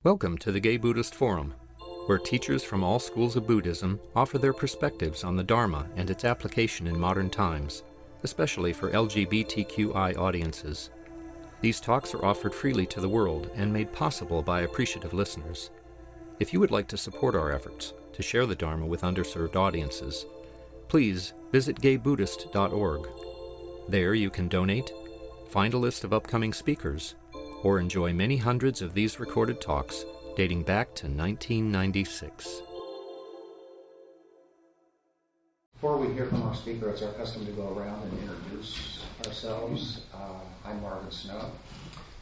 Welcome to the Gay Buddhist Forum, where teachers from all schools of Buddhism offer their perspectives on the Dharma and its application in modern times, especially for LGBTQI audiences. These talks are offered freely to the world and made possible by appreciative listeners. If you would like to support our efforts to share the Dharma with underserved audiences, please visit gaybuddhist.org. There you can donate, find a list of upcoming speakers, or enjoy many hundreds of these recorded talks dating back to 1996. Before we hear from our speaker, it's our custom to go around and introduce ourselves. I'm Marvin Snow.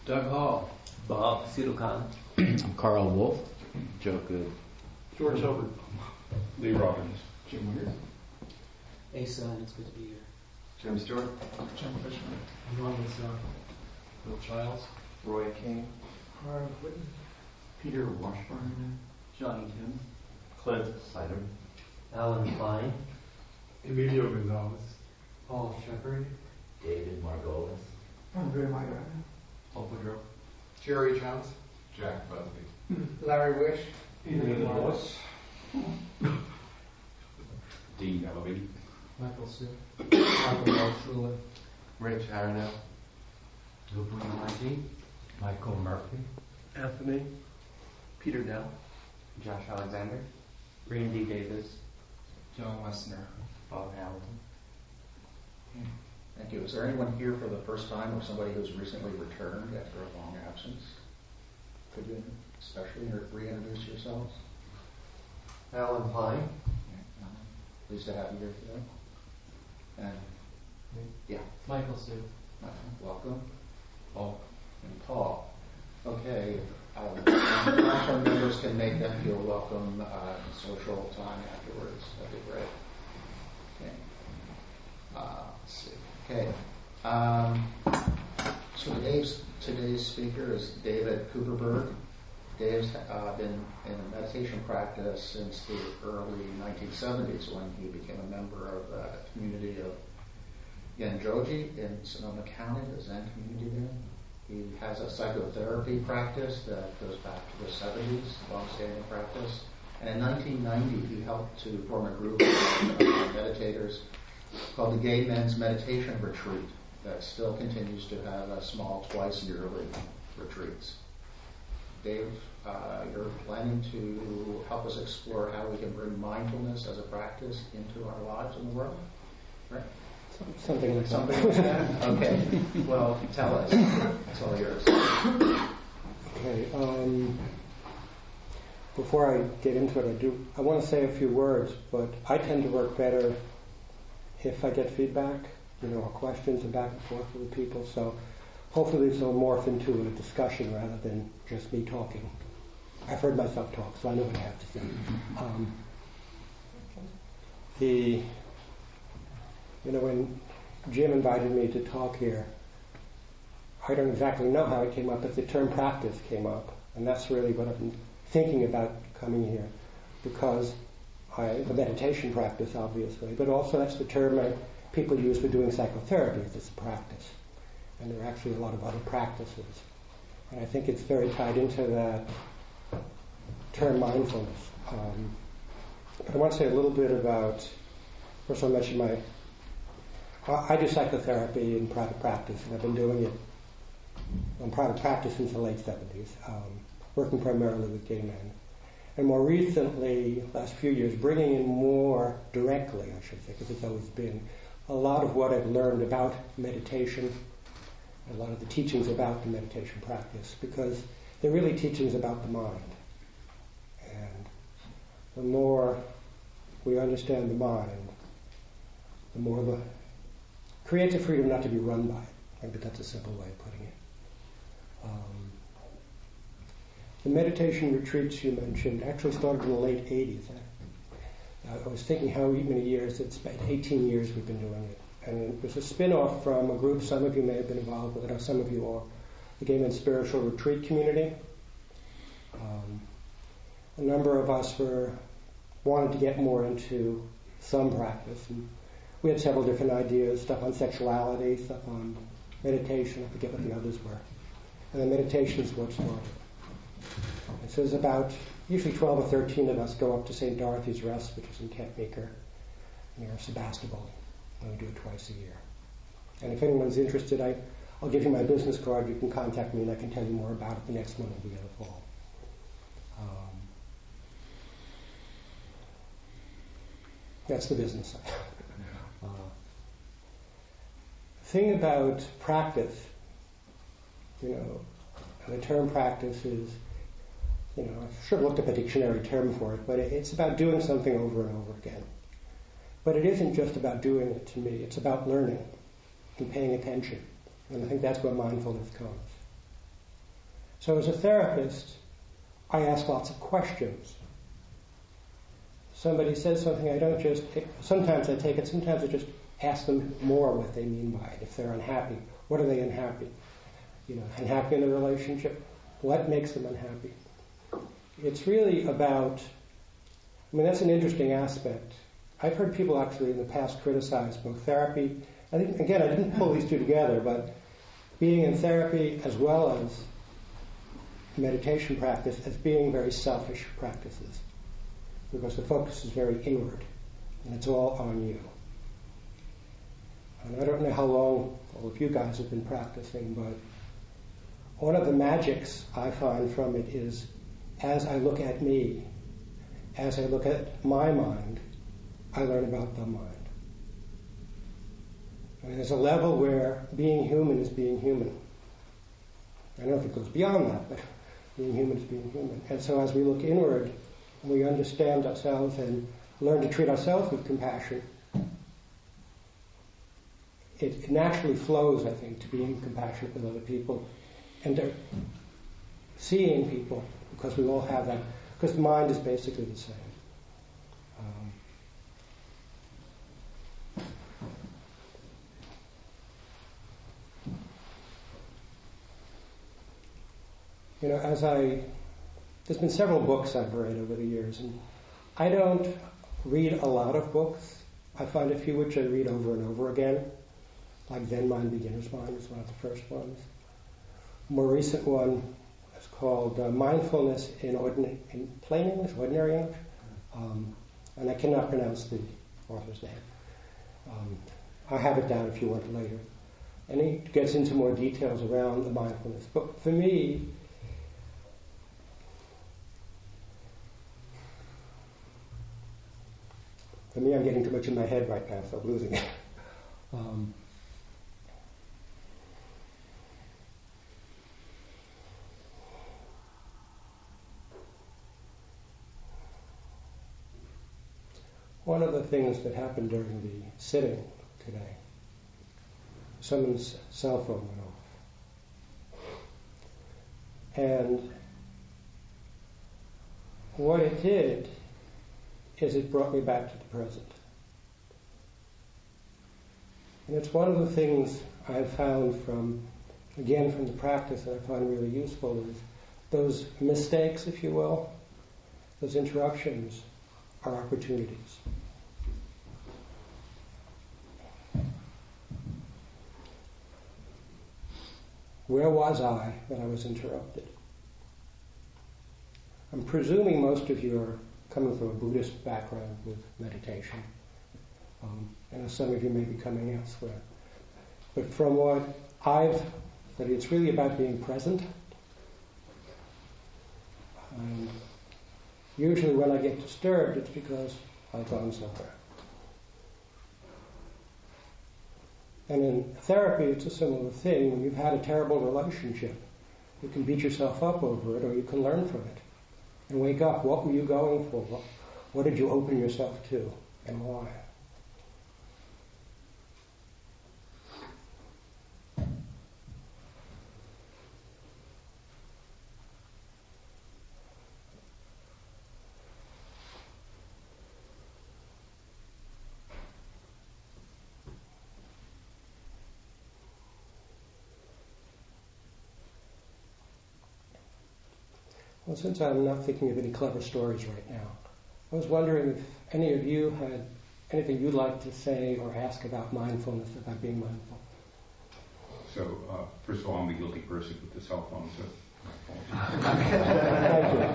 Doug Hall. Bob Sidokhan. I'm Carl Wolf. Joe Good. George Hubbard. Lee Robbins. Jim Weir. Asa, it's good to be here. Jim Stewart. Jim Fishman. Ron Lissau. Bill Childs. Roy King. Harv Whitten. Peter Washburn. Johnny Kim. Clint Lassiter. Alan Klein. Emilio Gonzalez. Paul Shepard. David Margolis. Andre Myra. Paul Woodrow. Jerry Jones. Jack Busby. Larry Wish. Peter Wallace. Dean Ellaby. Michael Sue. Michael Walshula. Rich Harnell. Michael Murphy. Anthony. Peter Dell. Josh Alexander. Randy Davis. John Lessner. Bob Hamilton. Thank you. Is there anyone here for the first time or somebody who's recently returned after a long absence? Could you especially reintroduce yourselves? Alan Klein. Pleased to have you here today. And yeah, Michael Sue. welcome. Paul. And Paul. Okay, classroom members can make them feel welcome in social time afterwards. That'd be great. Okay. Let's see. Okay. So today's speaker is David Cooperberg. Dave's been in a meditation practice since the early 1970s when he became a member of the community of Genjoji in Sonoma County, the Zen community there. He has a psychotherapy practice that goes back to the 70s, long-standing practice. And in 1990, he helped to form a group of meditators called the Gay Men's Meditation Retreat that still continues to have small twice-yearly retreats. Dave, you're planning to help us explore how we can bring mindfulness as a practice into our lives in the world, right? Something like that. Okay. Well, tell us. It's all yours. Okay. Before I get into it, I want to say a few words, but I tend to work better if I get feedback, or questions and back and forth with the people. So hopefully this will morph into a discussion rather than just me talking. I've heard myself talk, so I know what I have to say. When Jim invited me to talk here, I don't exactly know how it came up, but the term practice came up. And that's really what I've been thinking about coming here, because the meditation practice, obviously, but also that's the term people use for doing psychotherapy, it's a practice. And there are actually a lot of other practices. And I think it's very tied into that term mindfulness. But I want to say a little bit about, first I'll mention I do psychotherapy in private practice, and I've been doing it in private practice since the late 70s, working primarily with gay men. And more recently, last few years, bringing in more directly, I should say, because it's always been, a lot of what I've learned about meditation, a lot of the teachings about the meditation practice, because they're really teachings about the mind. And the more we understand the mind, the more the creates a freedom not to be run by it. Maybe that's a simple way of putting it. The meditation retreats you mentioned actually started in the late 80s. I was thinking how many years, it's been 18 years we've been doing it. And it was a spin-off from a group some of you may have been involved with, or some of you are, the Gay Men's Spiritual Retreat Community. A number of us wanted to get more into some practice. And we had several different ideas, stuff on sexuality, stuff on meditation, I forget what the others were. And then meditation is what started. And so there's about, usually 12 or 13 of us go up to St. Dorothy's Rest, which is in Kent Meeker, near Sebastopol. And we do it twice a year. And if anyone's interested, I'll give you my business card. You can contact me and I can tell you more about it. The next one will be in the fall. That's the business side. Thing about practice, and the term practice is, I should have looked up a dictionary term for it, but it's about doing something over and over again. But it isn't just about doing it to me. It's about learning and paying attention. And I think that's where mindfulness comes. So as a therapist, I ask lots of questions. Somebody says something, I don't just sometimes I take it, sometimes I just ask them more what they mean by it. If they're unhappy, what are they unhappy? Unhappy in a relationship, what makes them unhappy? It's really about, that's an interesting aspect. I've heard people actually in the past criticize both therapy, I didn't pull these two together, but being in therapy as well as meditation practice as being very selfish practices, because the focus is very inward, and it's all on you. And I don't know how long all of you guys have been practicing, but one of the magics I find from it is, as I look at me, as I look at my mind, I learn about the mind. There's a level where being human is being human. I don't know if it goes beyond that, but being human is being human. And so as we look inward, and we understand ourselves and learn to treat ourselves with compassion, it naturally flows, I think, to being compassionate with other people and to seeing people, because we all have that, because the mind is basically the same. There's been several books I've read over the years, and I don't read a lot of books. I find a few which I read over and over again, like Zen Mind, Beginner's Mind is one of the first ones. A more recent one is called Mindfulness in Plain English, Ordinary English, and I cannot pronounce the author's name. I'll have it down if you want it later. And he gets into more details around the mindfulness. But for me, I'm getting too much in my head right now, so I'm losing it. One of the things that happened during the sitting today, someone's cell phone went off. And what it did is it brought me back to the present. And it's one of the things I've found from the practice that I find really useful is those mistakes, if you will, those interruptions are opportunities. Where was I when I was interrupted? I'm presuming most of you are coming from a Buddhist background with meditation. And some of you may be coming elsewhere. But from what I've studied, it's really about being present. And usually when I get disturbed, it's because I've gone somewhere. And in therapy, it's a similar thing. When you've had a terrible relationship, you can beat yourself up over it, or you can learn from it and wake up. What were you going for? What did you open yourself to, and why? Well, since I'm not thinking of any clever stories right now, I was wondering if any of you had anything you'd like to say or ask about mindfulness, about being mindful. So, first of all, I'm the guilty person with the cell phone, so Thank you.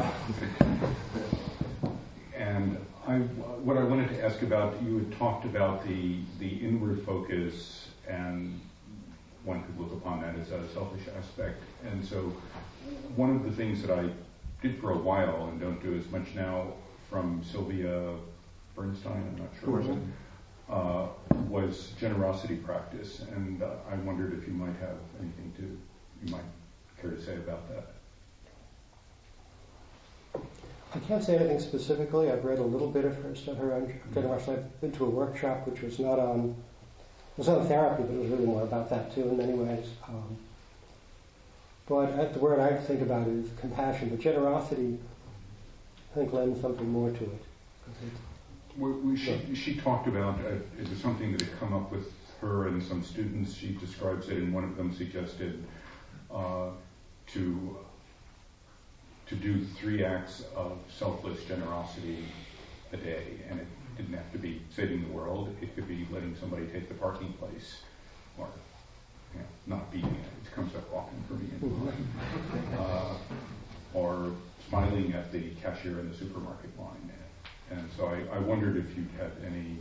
And what I wanted to ask about, you had talked about the inward focus, and one could look upon that as a selfish aspect. And so one of the things that I did for a while and don't do as much now from Sylvia Bernstein, I'm not sure, was generosity practice. And I wondered if you might have anything you might care to say about that. I can't say anything specifically. I've read a little bit of her stuff around generosity. I've been to a workshop which was not on, it was on therapy, but it was really more about that too in many ways. But the word I think about is compassion. But generosity, I think, lends something more to it. She talked about, it was something that had come up with her and some students. She describes it, and one of them suggested to do 3 acts of selfless generosity a day. And it didn't have to be saving the world. It could be letting somebody take the parking place, or not beating it. It comes up often for me in life. Or smiling at the cashier in the supermarket line. And so I wondered if you'd had any...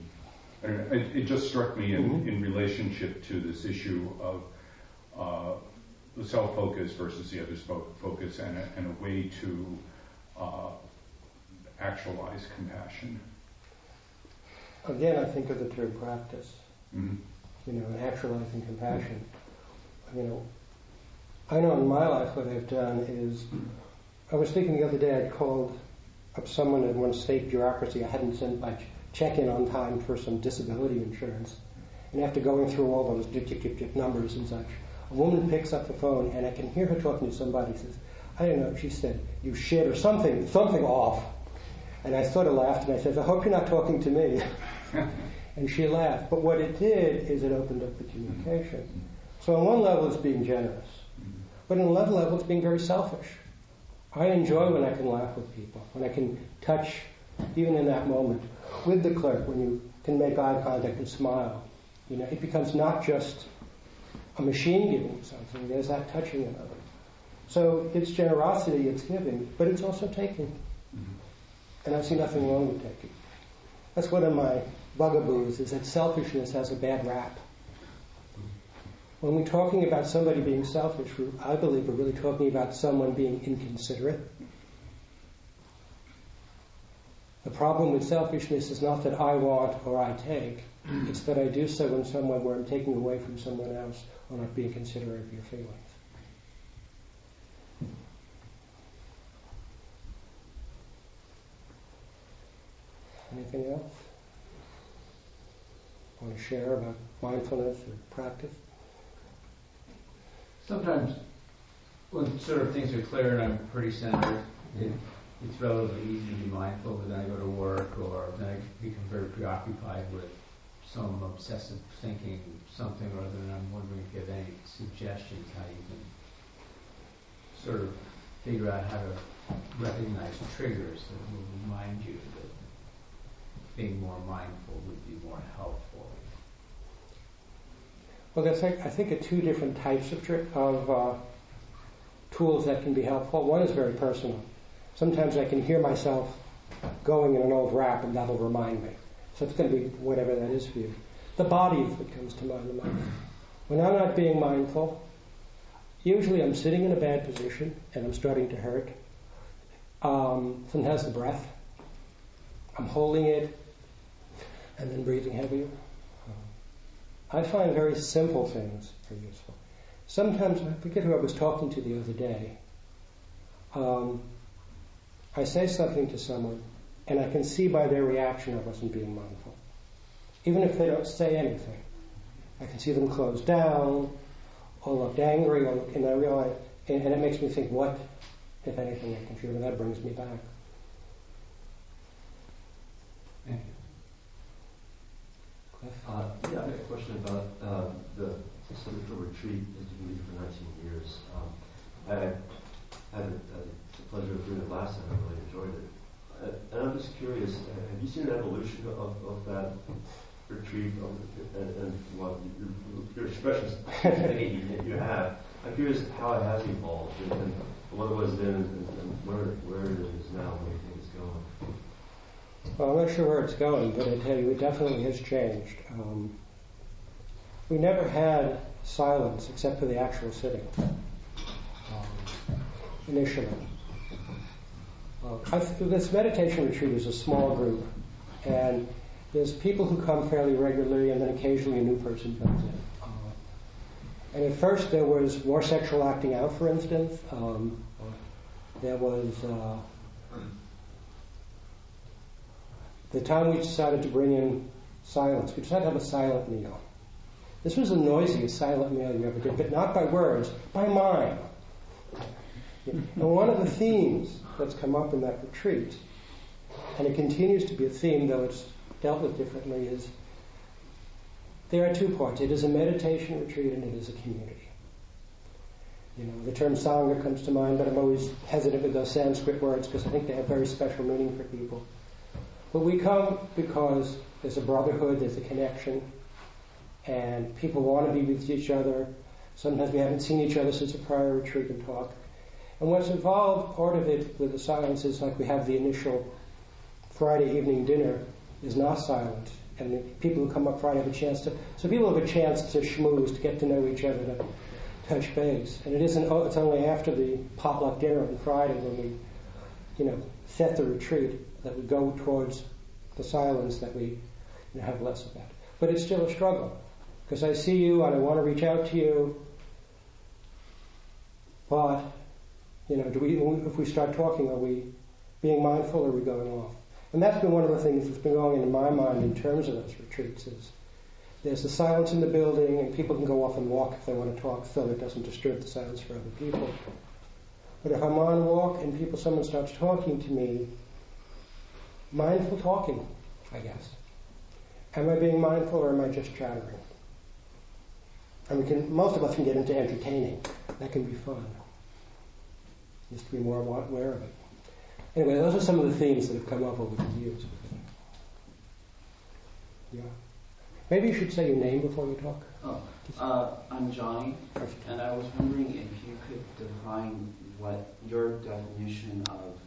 It just struck me in relationship to this issue of the self-focus versus the other's focus, and a way to actualize compassion. Again, I think of the term practice. And actualizing compassion. I know in my life what I've done is, I was thinking the other day I'd called up someone in one state bureaucracy. I hadn't sent my check-in on time for some disability insurance. And after going through all those dip numbers and such, a woman picks up the phone, and I can hear her talking to somebody. Says, I don't know, she said, you shit, or something off. And I sort of laughed, and I said, I hope you're not talking to me. And she laughed. But what it did is it opened up the communication. So on one level, it's being generous. But on another level, it's being very selfish. I enjoy when I can laugh with people, when I can touch, even in that moment, with the clerk, when you can make eye contact and smile. It becomes not just a machine giving something, there's that touching of it. So it's generosity, it's giving, but it's also taking. And I see nothing wrong with taking. That's one of my bugaboos, is that selfishness has a bad rap. When we're talking about somebody being selfish, I believe we're really talking about someone being inconsiderate. The problem with selfishness is not that I want or I take, it's that I do so in some way where I'm taking away from someone else or not being considerate of your feelings. Anything else? Want to share about mindfulness or practice? Sometimes when sort of things are clear and I'm pretty centered, it's relatively easy to be mindful, but then I go to work or then I become very preoccupied with some obsessive thinking, something or other, and I'm wondering if you have any suggestions how you can sort of figure out how to recognize triggers that will remind you that being more mindful would be more helpful. Well, I think 2 different types of tools that can be helpful. One is very personal. Sometimes I can hear myself going in an old rap, and that'll remind me. So it's going to be whatever that is for you. The body is what comes to mind. When I'm not being mindful, usually I'm sitting in a bad position and I'm starting to hurt. Sometimes the breath. I'm holding it and then breathing heavier. I find very simple things are useful. Sometimes, I forget who I was talking to the other day. I say something to someone, and I can see by their reaction I wasn't being mindful. Even if they don't say anything. I can see them close down, or look angry, and I realize, and it makes me think, what, if anything, I can feel, and that brings me back. Thank you. I have a question about the spiritual retreat that you lead for 19 years. I had the pleasure of doing it last time. I really enjoyed it. And I'm just curious, have you seen an evolution of that retreat and well, your expressions you have. I'm curious how it has evolved and what it was then and where it is now, where you think it's going. Well, I'm not sure where it's going, but I tell you, it definitely has changed. We never had silence except for the actual sitting, initially. This meditation retreat is a small group, and there's people who come fairly regularly, and then occasionally a new person comes in. And at first there was more sexual acting out, for instance. There was the time we decided to bring in silence. We decided to have a silent meal. This was the noisiest silent meal you ever did, but not by words, by mind. And one of the themes that's come up in that retreat, and it continues to be a theme, though it's dealt with differently, is there are 2 parts. It is a meditation retreat and it is a community. You know, the term Sangha comes to mind, but I'm always hesitant with those Sanskrit words because I think they have very special meaning for people. But we come because there's a brotherhood, there's a connection, and people want to be with each other. Sometimes we haven't seen each other since a prior retreat and talk. And what's involved, part of it with the silence is like we have the initial Friday evening dinner is not silent. And the people who come up Friday have a chance to, so people have a chance to schmooze, to get to know each other, to touch base. And it's only after the potluck dinner on Friday when we, set the retreat that we go towards the silence that we have less of that. But it's still a struggle because I see you and I want to reach out to you, but if we start talking, are we being mindful or are we going off? And that's been one of the things that's been going in my mind in terms of those retreats is there's the silence in the building and people can go off and walk if they want to talk so it doesn't disturb the silence for other people. But if I'm on a walk and someone starts talking to me, mindful talking, I guess. Am I being mindful or am I just chattering? And most of us can get into entertaining. That can be fun. Just to be more aware of it. Anyway, those are some of the themes that have come up over the years. Yeah. Maybe you should say your name before you talk. I'm Johnny, and I was wondering if you could define what your definition of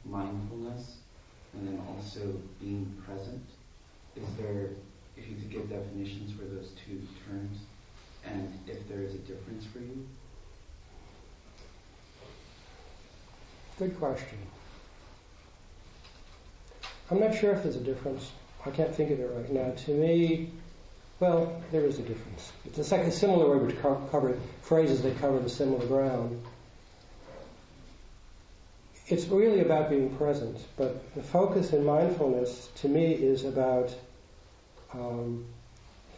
mindfulness and then also being present. If you could give definitions for those 2 terms, and if there is a difference for you? Good question. I'm not sure if there's a difference. I can't think of it right now. To me, well, there is a difference. It's like a similar way to cover phrases that cover the similar ground. It's really about being present, but the focus in mindfulness, to me, is about,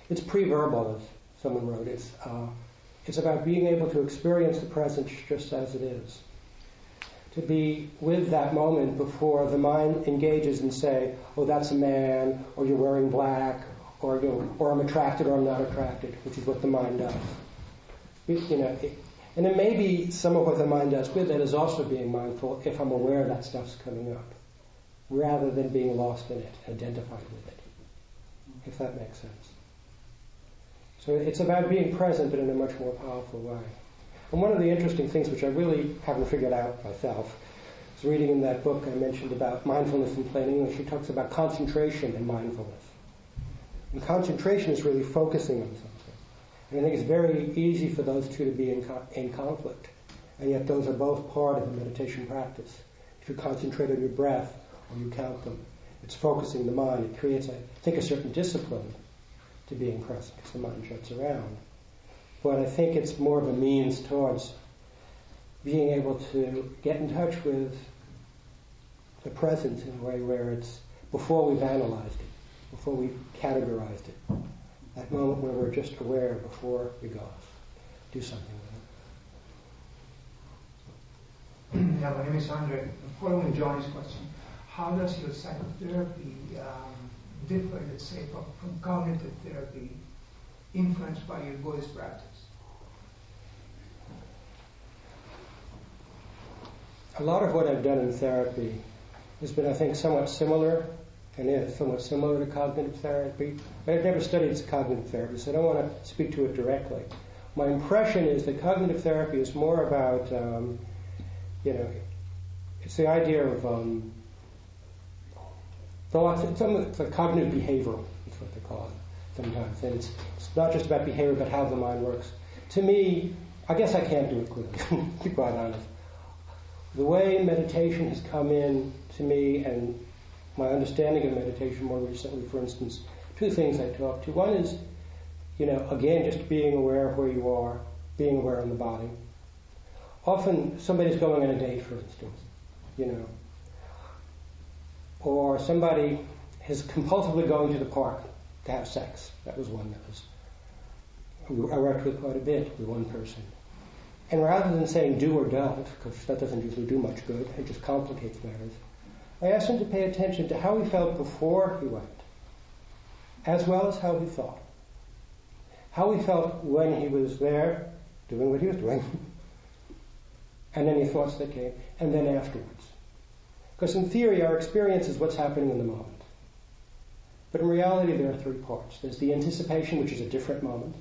it's pre-verbal, as someone wrote. It's about being able to experience the present just as it is. To be with that moment before the mind engages and say, oh, that's a man, or you're wearing black, or I'm attracted or I'm not attracted, which is what the mind does. And it may be some of what the mind does with that is also being mindful if I'm aware that stuff's coming up, rather than being lost in it, identified with it, if that makes sense. So it's about being present, but in a much more powerful way. And one of the interesting things which I really haven't figured out myself is reading in that book I mentioned about mindfulness in plain English. She talks about concentration and mindfulness. And concentration is really focusing on something. And I think it's very easy for those 2 to be in conflict. And yet those are both part of the meditation practice. If you concentrate on your breath or you count them, it's focusing the mind. It creates, I think, a certain discipline to being present because the mind shuts around. But I think it's more of a means towards being able to get in touch with the present in a way where it's before we've analyzed it, before we've categorized it. That moment where we're just aware before we go do something with it. Yeah, my name is Andre. Following Johnny's question, how does your psychotherapy differ, let's say, from cognitive therapy influenced by your Buddhist practice? A lot of what I've done in therapy has been, I think, somewhat similar and it's somewhat similar to cognitive therapy. But I've never studied cognitive therapy, so I don't want to speak to it directly. My impression is that cognitive therapy is more about, it's the idea of thoughts. It's like cognitive behavioral, is what they call it sometimes. And it's not just about behavior, but how the mind works. To me, I guess I can't do it clearly, to be quite honest. The way meditation has come in to me, and my understanding of meditation more recently, for instance, two things I talk to. One is, again, just being aware of where you are, being aware of the body. Often somebody's going on a date, for instance, or somebody is compulsively going to the park to have sex. That was one I worked with quite a bit with one person. And rather than saying do or don't, because that doesn't usually do much good, it just complicates matters, I asked him to pay attention to how he felt before he went, as well as how he thought. How he felt when he was there, doing what he was doing, and any thoughts that came, and then afterwards. Because in theory, our experience is what's happening in the moment. But in reality, there are three parts. There's the anticipation, which is a different moment.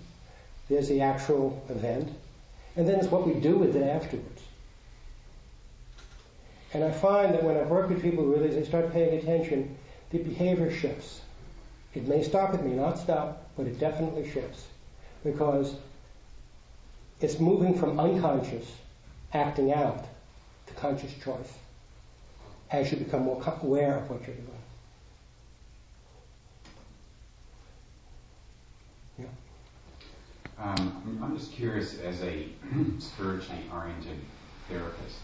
There's the actual event. And then it's what we do with it afterwards. And I find that when I've worked with people who really, they start paying attention, the behavior shifts. It may stop, it may not stop, but it definitely shifts. Because it's moving from unconscious acting out to conscious choice as you become more aware of what you're doing. I'm just curious, as a spiritually oriented therapist,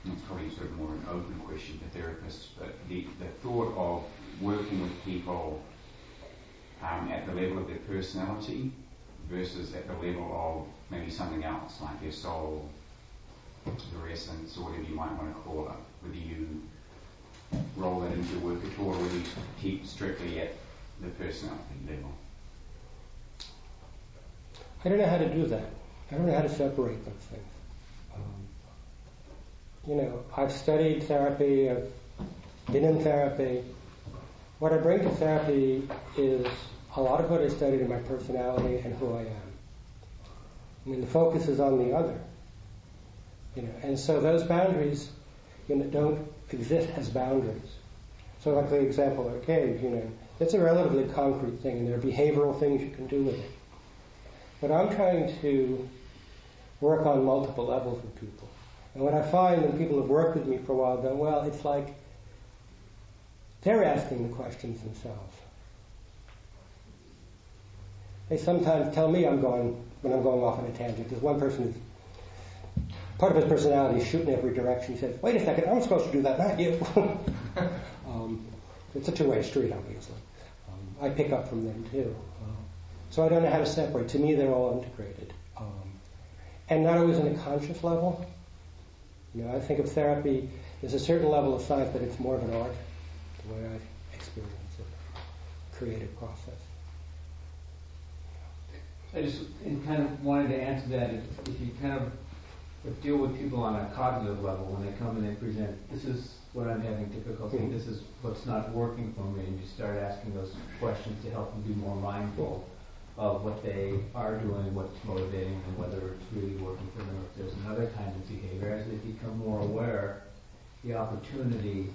it's probably sort of more an open question to therapists, but the thought of working with people at the level of their personality versus at the level of maybe something else, like their soul, their essence, or whatever you might want to call it, whether you roll that into your work at all, or whether you keep strictly at the personality level. I don't know how to do that. I don't know how to separate those things. I've studied therapy, I've been in therapy. What I bring to therapy is a lot of what I studied in my personality and who I am. I mean, the focus is on the other. And so those boundaries, don't exist as boundaries. So like the example I gave, it's a relatively concrete thing, and there are behavioral things you can do with it. But I'm trying to work on multiple levels with people. And what I find when people have worked with me for a while go, well, it's like they're asking the questions themselves. They sometimes tell me when I'm going off on a tangent. There's one person who's, part of his personality is shooting every direction. He says, wait a second, I'm supposed to do that, not you. It's a two-way street, obviously. I pick up from them too. So I don't know how to separate. To me, they're all integrated. And not always on a conscious level. I think of therapy as a certain level of science, but it's more of an art, the way I experience it, creative process. I just kind of wanted to answer that. If you kind of deal with people on a cognitive level, when they come and they present, this is what I'm having difficulty, this is what's not working for me, and you start asking those questions to help them be more mindful of what they are doing, what's motivating them, whether it's really working for them, or if there's another kind of behavior. As they become more aware, the opportunity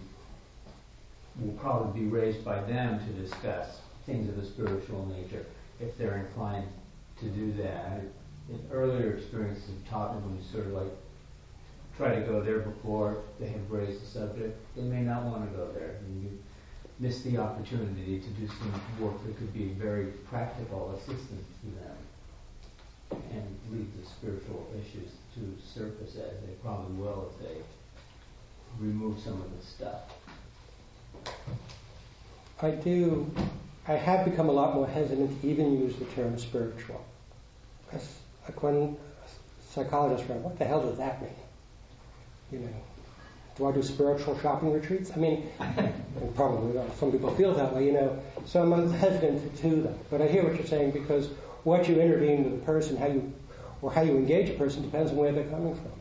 will probably be raised by them to discuss things of a spiritual nature, if they're inclined to do that. In earlier experiences have taught me when you sort of like try to go there before they have raised the subject, they may not want to go there. And you miss the opportunity to do some work that could be very practical assistance to them and lead the spiritual issues to surface, as they probably will if they remove some of the stuff. I have become a lot more hesitant to even use the term spiritual. Like when psychologists write, what the hell does that mean? Do I do spiritual shopping retreats? I mean, probably some people feel that way, so I'm hesitant to do that. But I hear what you're saying, because what you intervene with a person, how you engage a person, depends on where they're coming from.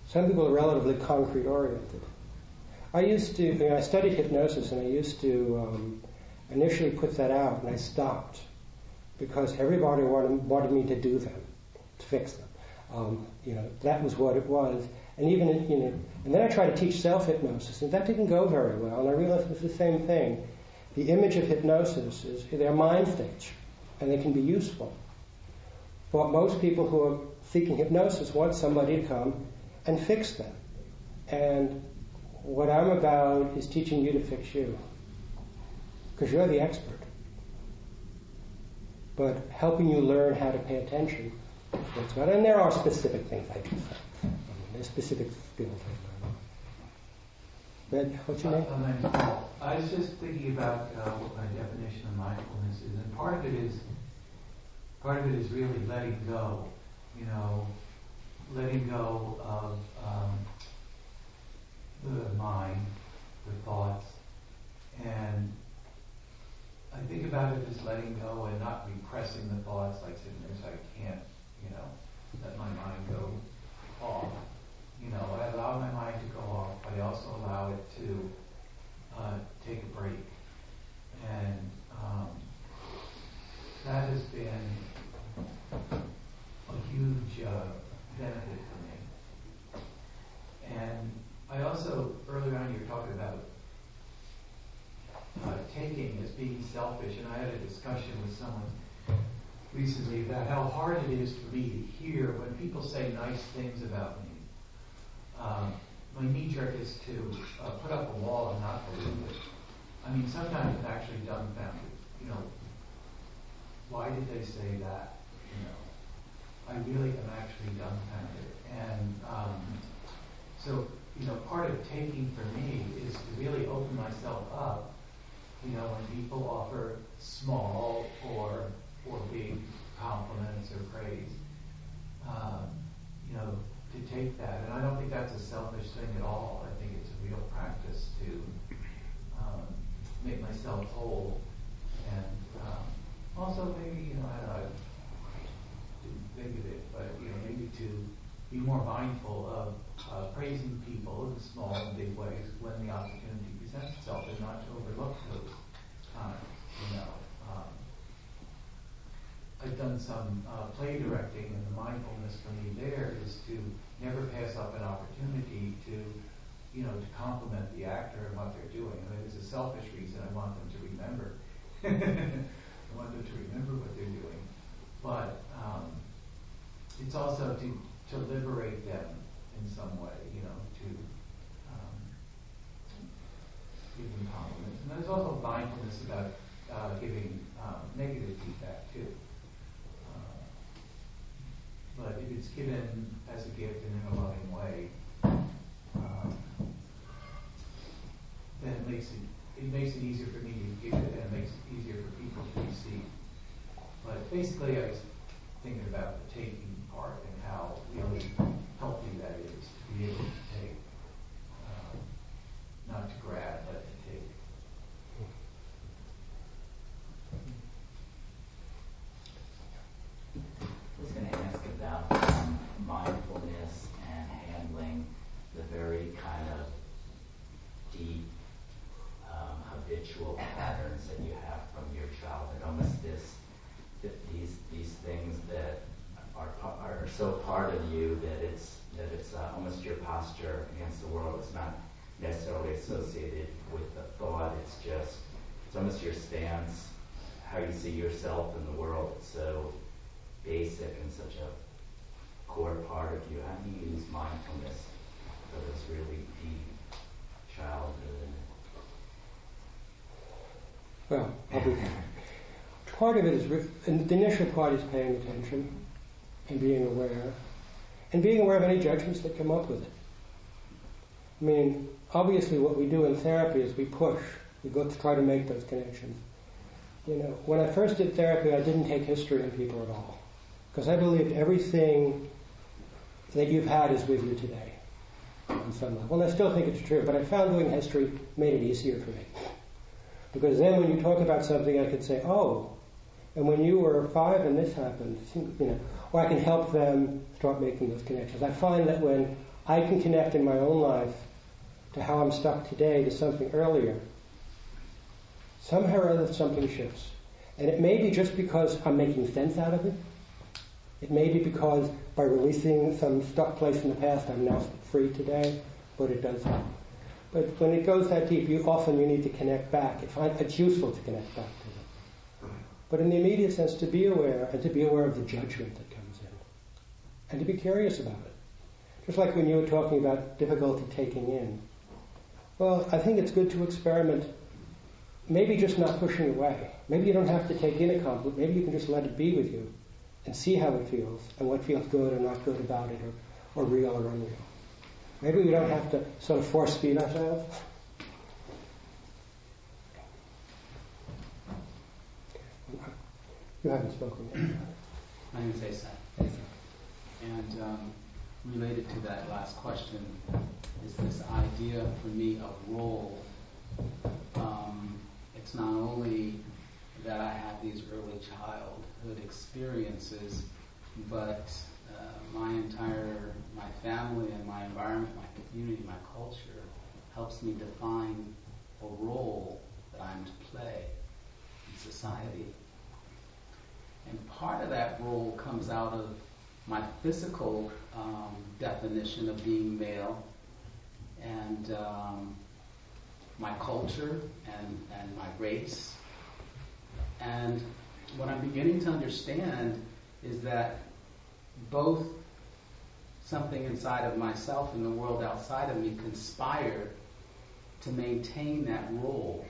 Some people are relatively concrete oriented. I studied hypnosis, and I used to initially put that out, and I stopped because everybody wanted me to do them, to fix them. That was what it was. And even, and then I tried to teach self-hypnosis, and that didn't go very well. And I realized it was the same thing. The image of hypnosis is they're mind states, and they can be useful. But most people who are seeking hypnosis want somebody to come and fix them. And what I'm about is teaching you to fix you, because you're the expert. But helping you learn how to pay attention. That's what, and there are specific things I can say. There's specific skills I learn. Red, what's your name? My name's Paul. I was just thinking about what my definition of mindfulness is, and part of it is really letting go. Letting go of the mind, the thoughts, and I think about it as letting go and not repressing the thoughts, like sitting there, so I can't, let my mind go off. I allow my mind to go off, but I also allow it to take a break. And that has been a huge benefit for me. And I also, earlier on, you were talking about taking as being selfish, and I had a discussion with someone recently about how hard it is for me to hear when people say nice things about me. My knee-jerk is to put up a wall and not believe it. I mean, sometimes I'm actually dumbfounded. Why did they say that? I really am actually dumbfounded. And so, part of taking for me is to really open myself up, when people offer small or big compliments or praise, to take that. And I don't think that's a selfish thing at all. I think it's a real practice to make myself whole. And also maybe, I didn't think of it, but, maybe to be more mindful of praising people in small and big ways when the opportunity presents itself, and not to overlook those times, I've done some play directing, and the mindfulness for me there is to never pass up an opportunity to compliment the actor and what they're doing. I mean, there's a selfish reason I want them to remember. I want them to remember what they're doing. But it's also to liberate them in some way, to give them compliments. And there's also mindfulness about giving negative feedback too. But if it's given as a gift and in a loving way, then it makes it easier for me to give it, and it makes it easier for people to receive. But basically, I was thinking about the taking part and how really healthy that is to be able to take, not to grab, but to take. I was going to ask about mindfulness and handling the very kind of deep habitual patterns that you have from your childhood. Almost these things that are so part of you that it's almost your posture against the world. It's not necessarily associated with the thought. It's almost your stance, how you see yourself in the world. It's so basic and such a core part of you. How do you use mindfulness for this really deep childhood? Well, part of it is, and the initial part is paying attention and being aware of any judgments that come up with it. I mean, obviously what we do in therapy is we go to try to make those connections. When I first did therapy, I didn't take history in people at all, because I believed everything that you've had is with you today on some level. And I still think it's true, but I found doing history made it easier for me. Because then when you talk about something, I could say, oh, and when you were 5 and this happened, or I can help them start making those connections. I find that when I can connect in my own life to how I'm stuck today to something earlier, somehow or other something shifts. And it may be just because I'm making sense out of it. It may be because by releasing some stuck place in the past, I'm now free today, but it does help. But when it goes that deep, often you need to connect back. It's useful to connect back to it. But in the immediate sense, to be aware, and to be aware of the judgment that comes in, and to be curious about it. Just like when you were talking about difficulty taking in. Well, I think it's good to experiment, maybe just not pushing away. Maybe you don't have to take in a compliment. Maybe you can just let it be with you and see how it feels, and what feels good or not good about it, or real or unreal. Maybe we don't have to sort of force feed ourselves. You haven't spoken yet. My name is Asa. And related to that last question is this idea for me of role. It's not only that I have these early childhood experiences, but my family and my environment, my community, my culture helps me define a role that I'm to play in society. And part of that role comes out of my physical definition of being male, and my culture and my race. And what I'm beginning to understand is that both something inside of myself and the world outside of me conspire to maintain that role.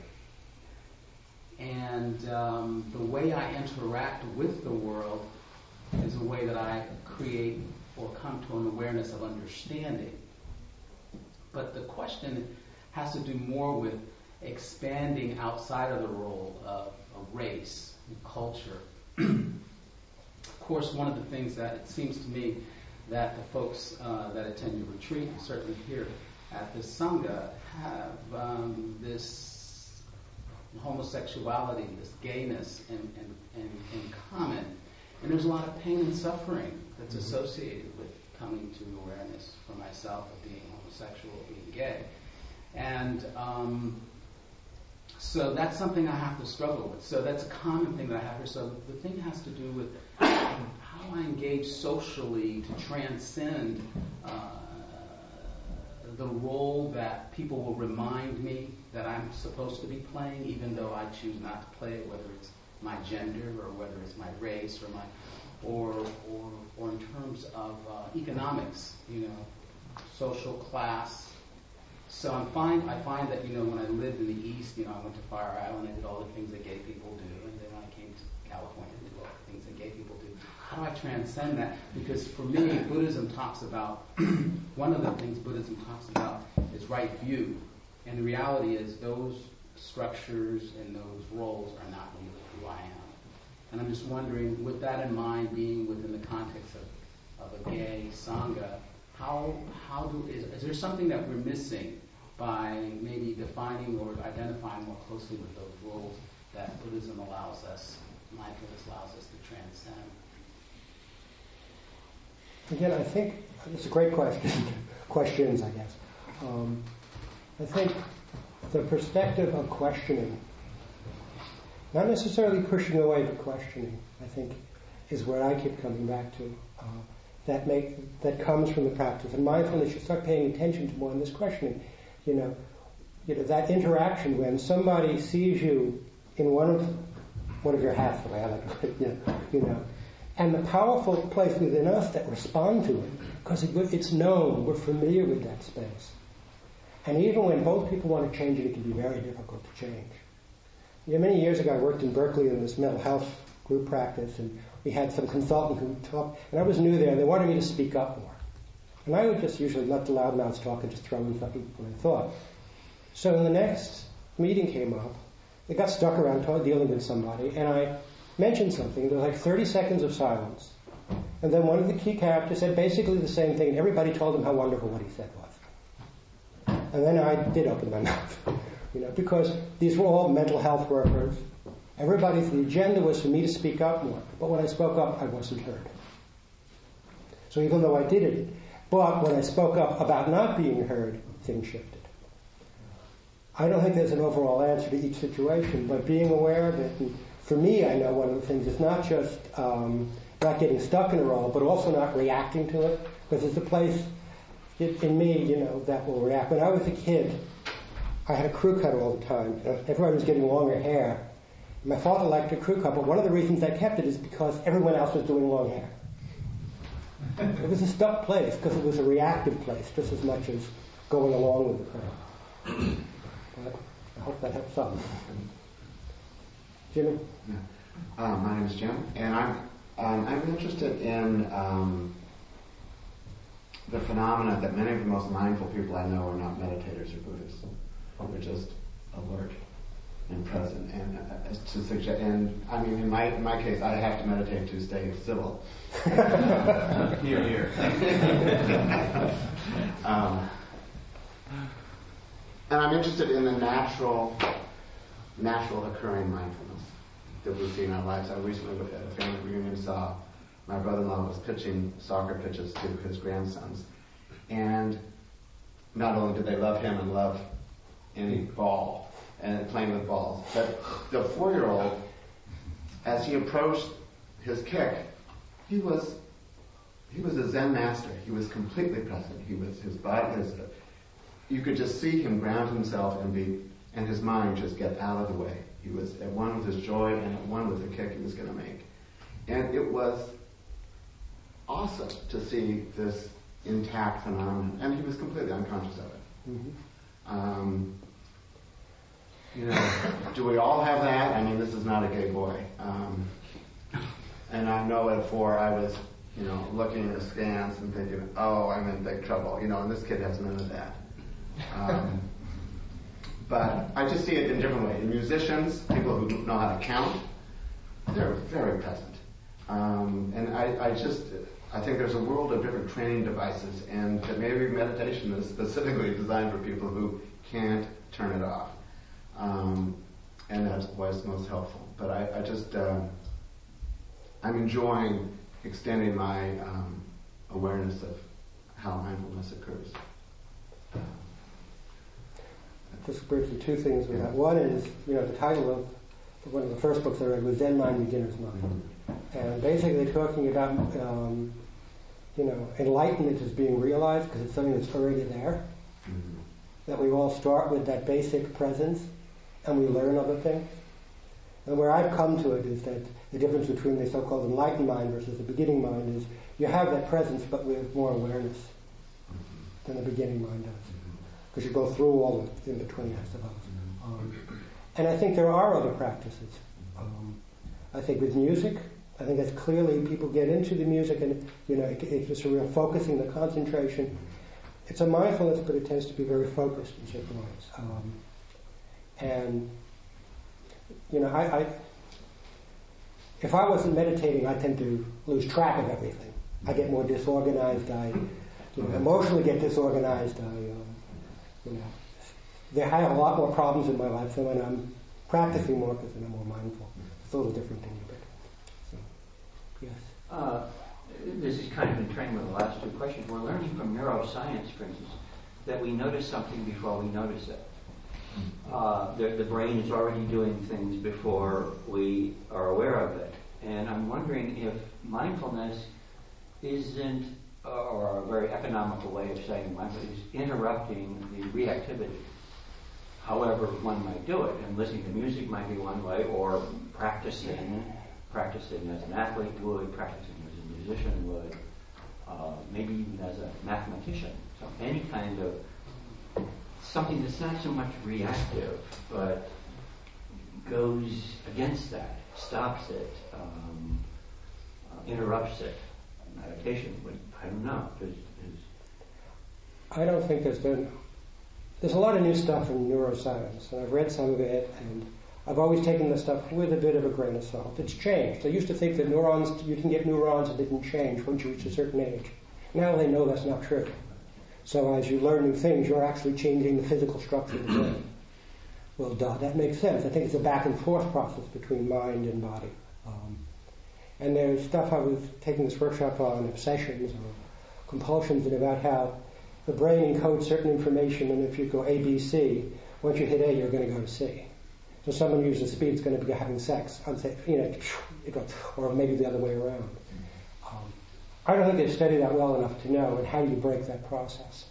And the way I interact with the world is a way that I create or come to an awareness of understanding. But the question has to do more with expanding outside of the role of race and culture. Of course, one of the things that it seems to me that the folks that attend your retreat, and certainly here at the Sangha, have this homosexuality, this gayness in common. And there's a lot of pain and suffering that's associated with coming to awareness for myself of being homosexual or being gay. And so that's something I have to struggle with. So that's a common thing that I have here. So the thing has to do with how I engage socially to transcend the role that people will remind me that I'm supposed to be playing, even though I choose not to play it, whether it's my gender or whether it's my race or in terms of economics, social class. So I find that when I lived in the East, I went to Fire Island, I did all the things that gay people do, and then when I came to California, I did all the things that gay people do. How do I transcend that? Because for me, Buddhism talks about one of the things Buddhism talks about is right view, and the reality is those structures and those roles are not really who I am. And I'm just wondering, with that in mind, being within the context of a gay Sangha, is there something that we're missing by maybe defining or identifying more closely with those roles that Buddhism allows us, mindfulness allows us to transcend? Again, I think it's a great question. Questions, I guess. I think the perspective of questioning, not necessarily pushing away, but questioning, I think, is where I keep coming back to. That comes from the practice. And mindfulness, you start paying attention to more in this questioning. That interaction when somebody sees you in one of your hats, the way I like to put it, and the powerful place within us that respond to it, because it's known, we're familiar with that space. And even when both people want to change it can be very difficult to change. Many years ago, I worked in Berkeley in this mental health group practice, and we had some consultant who talked, and I was new there, and they wanted me to speak up more. And I would just usually let the loudmouths talk and just throw in something when I thought. So when the next meeting came up, they got stuck around dealing with somebody, and I mentioned something. There was like 30 seconds of silence. And then one of the key characters said basically the same thing, and everybody told him how wonderful what he said was. And then I did open my mouth, because these were all mental health workers. The agenda was for me to speak up more. But when I spoke up, I wasn't heard. So even though I did it, but when I spoke up about not being heard, things shifted. I don't think there's an overall answer to each situation, but being aware of it, and for me, I know one of the things is not just not getting stuck in a role, but also not reacting to it, because there's a place in me, that will react. When I was a kid, I had a crew cut all the time. Everyone was getting longer hair. My father liked a crew cut, but one of the reasons I kept it is because everyone else was doing long hair. It was a stuck place because it was a reactive place, just as much as going along with the crowd. But I hope that helps some. Jimmy? Yeah. My name is Jim, and I'm interested in the phenomena that many of the most mindful people I know are not meditators or Buddhists. They're just alert and present, and to suggest. And I mean, in my case, I have to meditate to stay civil. Here, here. And I'm interested in the natural occurring mindfulness that we see in our lives. I recently, at a family reunion, saw my brother-in-law was pitching soccer pitches to his grandsons. And not only did they love him and love any ball and playing with balls, but the 4-year-old, as he approached his kick, he was a Zen master. He was completely present. He was his body. You could just see him ground himself and his mind just get out of the way. He was at one with his joy and at one with the kick he was going to make. And it was awesome to see this intact phenomenon. And he was completely unconscious of it. Mm-hmm. Do we all have that? I mean, this is not a gay boy. And I know at 4 I was, looking at the scans and thinking, oh, I'm in big trouble. And this kid has none of that. But I just see it in different ways. Musicians, people who know how to count, they're very present. And I think there's a world of different training devices, and that maybe meditation is specifically designed for people who can't turn it off. And that's why it's most helpful. But I'm enjoying extending my awareness of how mindfulness occurs. Just briefly, 2 things with that. One is, the title of one of the first books I read was Zen Mind, Beginner's Mind. And basically talking about, enlightenment is being realized because it's something that's already there. Mm-hmm. That we all start with that basic presence and we learn other things. And where I've come to it is that the difference between the so-called enlightened mind versus the beginning mind is you have that presence but with more awareness than the beginning mind does. Because you go through all the in-between, I suppose. And I think there are other practices. I think with music, I think that's clearly people get into the music and, it's a real focusing, the concentration. It's a mindfulness, but it tends to be very focused in certain ways. If I wasn't meditating, I tend to lose track of everything. I get more disorganized. I emotionally get disorganized. I have a lot more problems in my life than when I'm practicing more because then I'm more mindful. It's a little different thing. So, yes. This is kind of in train with the last 2 questions. We're learning from neuroscience, for instance, that we notice something before we notice it. The brain is already doing things before we are aware of it. And I'm wondering if mindfulness isn't, or a very economical way of saying mindfulness, is interrupting the reactivity. However one might do it. And listening to music might be one way, or practicing as an athlete would, practicing as a musician would, maybe even as a mathematician. So any kind of something that's not so much reactive, but goes against that, stops it, interrupts it. Meditation would, I don't know. I don't think there's a lot of new stuff in neuroscience, and I've read some of it, and I've always taken the stuff with a bit of a grain of salt. It's changed. I used to think that you can get neurons that didn't change once you reach a certain age. Now they know that's not true. So as you learn new things, you're actually changing the physical structure of the brain. Well, that makes sense. I think it's a back and forth process between mind and body. And there's stuff I was taking this workshop on, obsessions or compulsions, and about how the brain encodes certain information, and if you go ABC, once you hit A, you're going to go to C. So someone uses speed is going to be having sex, it goes, or maybe the other way around. I don't think they study that well enough to know, and how do you break that process,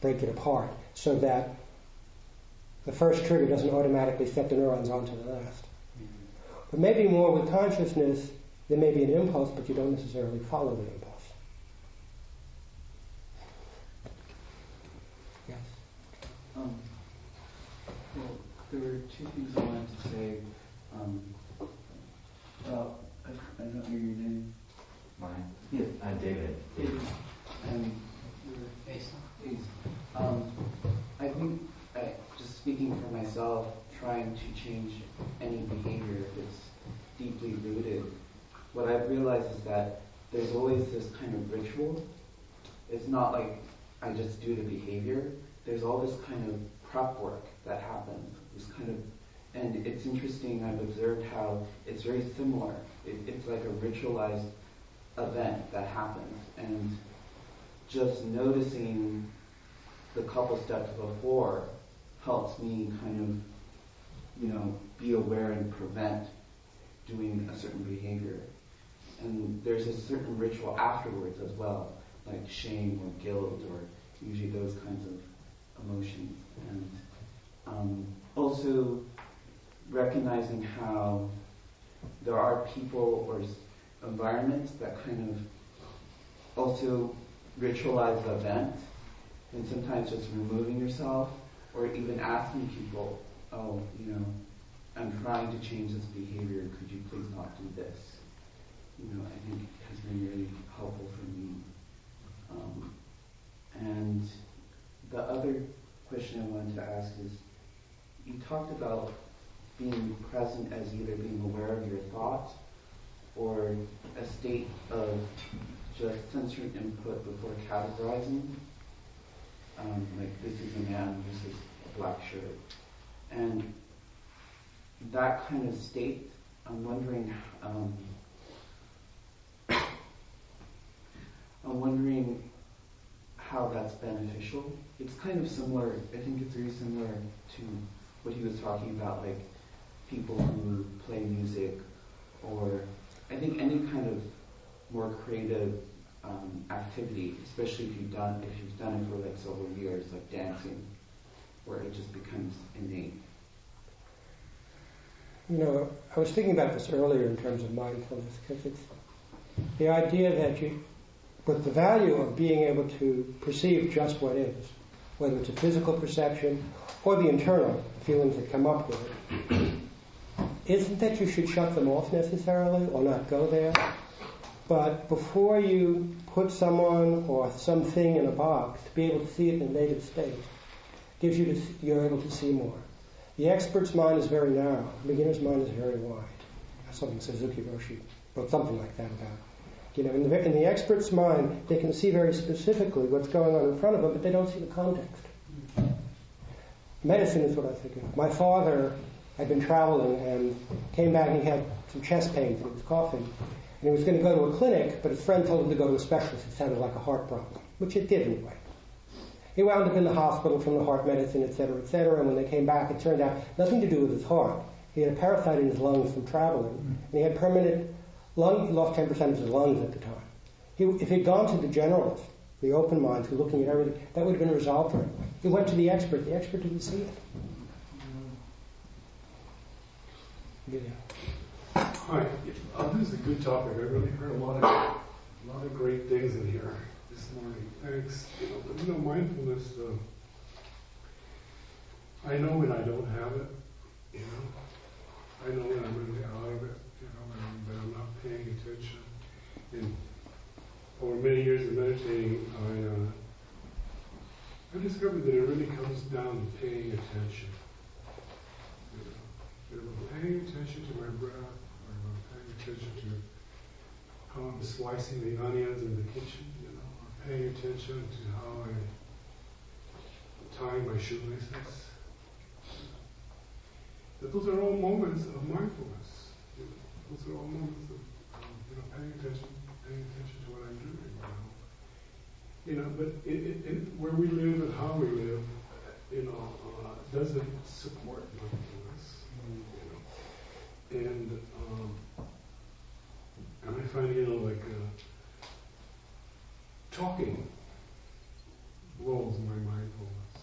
break it apart, so that the first trigger doesn't automatically set the neurons onto the last. But maybe more with consciousness, there may be an impulse, but you don't necessarily follow the impulse. Yes? Well, there were two things I wanted to say. I don't know your name. Mine? Yeah. I'm David. David. And you're Ace. I think, just speaking for myself, trying to change any behavior that's deeply rooted, what I've realized is that there's always this kind of ritual. It's not like I just do the behavior. There's all this kind of prep work that happens. This kind of, and it's interesting. I've observed how it's very similar. It's like a ritualized event that happens, and just noticing the couple steps before helps me kind of, be aware and prevent doing a certain behavior. And there's a certain ritual afterwards as well, like shame or guilt or usually those kinds of emotions. And also recognizing how there are people or environments that kind of also ritualize the event, and sometimes just removing yourself or even asking people, I'm trying to change this behavior, could you please not do this? I think has been really helpful for me. And the other question I wanted to ask is, you talked about being present as either being aware of your thoughts or a state of just sensory input before categorizing. Like, this is a man, this is a black shirt. And that kind of state, I'm wondering how that's beneficial. It's kind of similar, I think it's very similar to what he was talking about, like people who play music, or I think any kind of more creative activity, especially if you've done it for like several years, like dancing, where it just becomes innate. I was thinking about this earlier in terms of mindfulness, because it's the idea that with the value of being able to perceive just what is, whether it's a physical perception or the internal feelings that come up with it, isn't that you should shut them off necessarily or not go there. But before you put someone or something in a box, to be able to see it in a native state gives you you're able to see more. The expert's mind is very narrow. The beginner's mind is very wide. That's something Suzuki Roshi wrote something like that about. In the expert's mind, they can see very specifically what's going on in front of them, but they don't see the context. Medicine is what I think of. My father had been traveling and came back and he had some chest pains and he was coughing. And he was going to go to a clinic, but his friend told him to go to a specialist. It sounded like a heart problem, which it did anyway. He wound up in the hospital from the heart medicine, etc., etc., and when they came back, it turned out nothing to do with his heart. He had a parasite in his lungs from traveling, and he had permanent lung, he lost 10% of his lungs at the time. If he'd gone to the generalist, the open minds, who were looking at everything, that would have been resolved for him. He went to the expert didn't see it. Yeah. Hi, this is a good topic. I really heard a lot of great things in here this morning. Thanks. Mindfulness. I know when I don't have it. I know when I'm really out of it. But I'm not paying attention. And over many years of meditating, I discovered that it really comes down to paying attention. If I'm paying attention to my breath, or if I'm paying attention to how I'm slicing the onions in the kitchen, or paying attention to how I tie my shoelaces. That those are all moments of mindfulness. Those are all moments of paying attention to what I'm doing. But where we live and how we live, doesn't support mindfulness. And I find, like talking blows my mindfulness.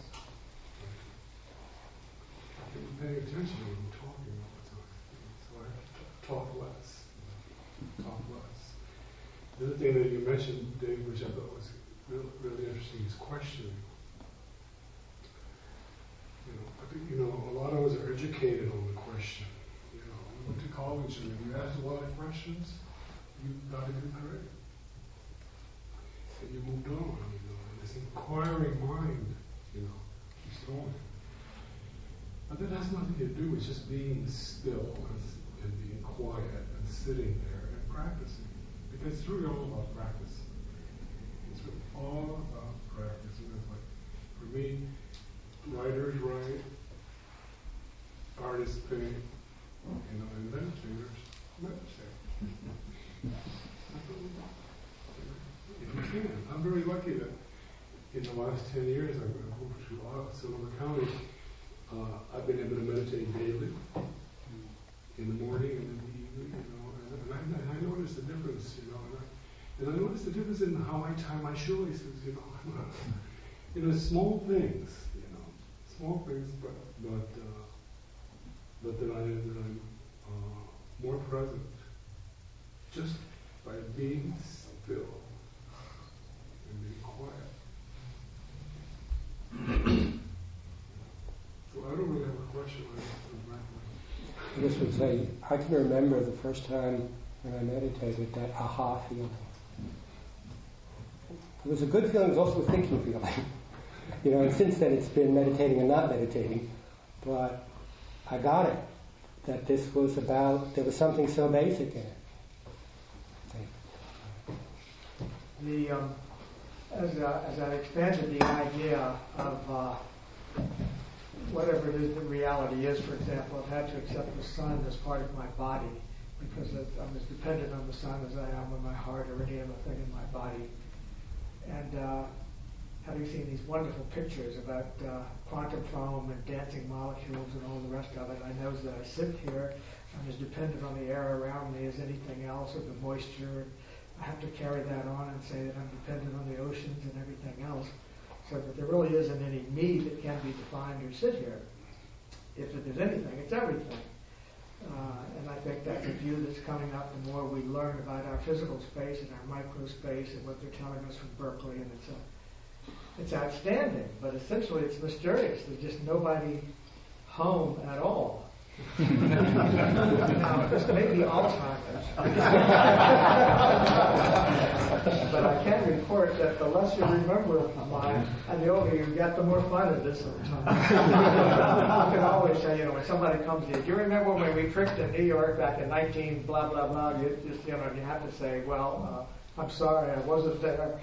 I'm paying attention when I'm talking all the time. So I have to talk less. The other thing that you mentioned, Dave, which I thought was really interesting, is questioning. I think, a lot of us are educated on the question. We went to college and we asked a lot of questions. You got a good grade. And you moved on. This inquiring mind, keeps going. But that has nothing to do with just being still and being quiet and sitting there and practicing. Because it's really all about practice. It's really all about practice. For me, writers write, artists paint, and meditators meditate. If you can. I'm very lucky that in the last 10 years, I've moved to Sonoma County. I've been able to meditate daily, in the morning and in the evening, and I noticed the difference, and I noticed the difference in how I tie my shoelaces, small things, but that I'm more present just by being still and being quiet. So I don't really have a question on that. I just would say, I can remember the first time when I meditated, that aha feeling. It was a good feeling, it was also a thinking feeling. And since then it's been meditating and not meditating. But I got it, that this was about, there was something so basic in it. As I expanded the idea of whatever it is that reality is, for example, I've had to accept the sun as part of my body because I'm as dependent on the sun as I am on my heart or any other thing in my body. And having seen these wonderful pictures about quantum foam and dancing molecules and all the rest of it, I know that I sit here, I'm as dependent on the air around me as anything else, or the moisture. I have to carry that on and say that I'm dependent on the oceans and everything else, so that there really isn't any me that can be defined or sit here. If there's anything, it's everything. And I think that's a view that's coming up the more we learn about our physical space and our microspace and what they're telling us from Berkeley, and it's outstanding, but essentially it's mysterious. There's just nobody home at all. Now, this may be Alzheimer's, but I can report that the less you remember of mine and the older you get, the more fun it is sometimes. You can always say, when somebody comes to you, do you remember when we tripped in New York back in 19 blah blah blah? You have to say, well, I'm sorry, I wasn't there.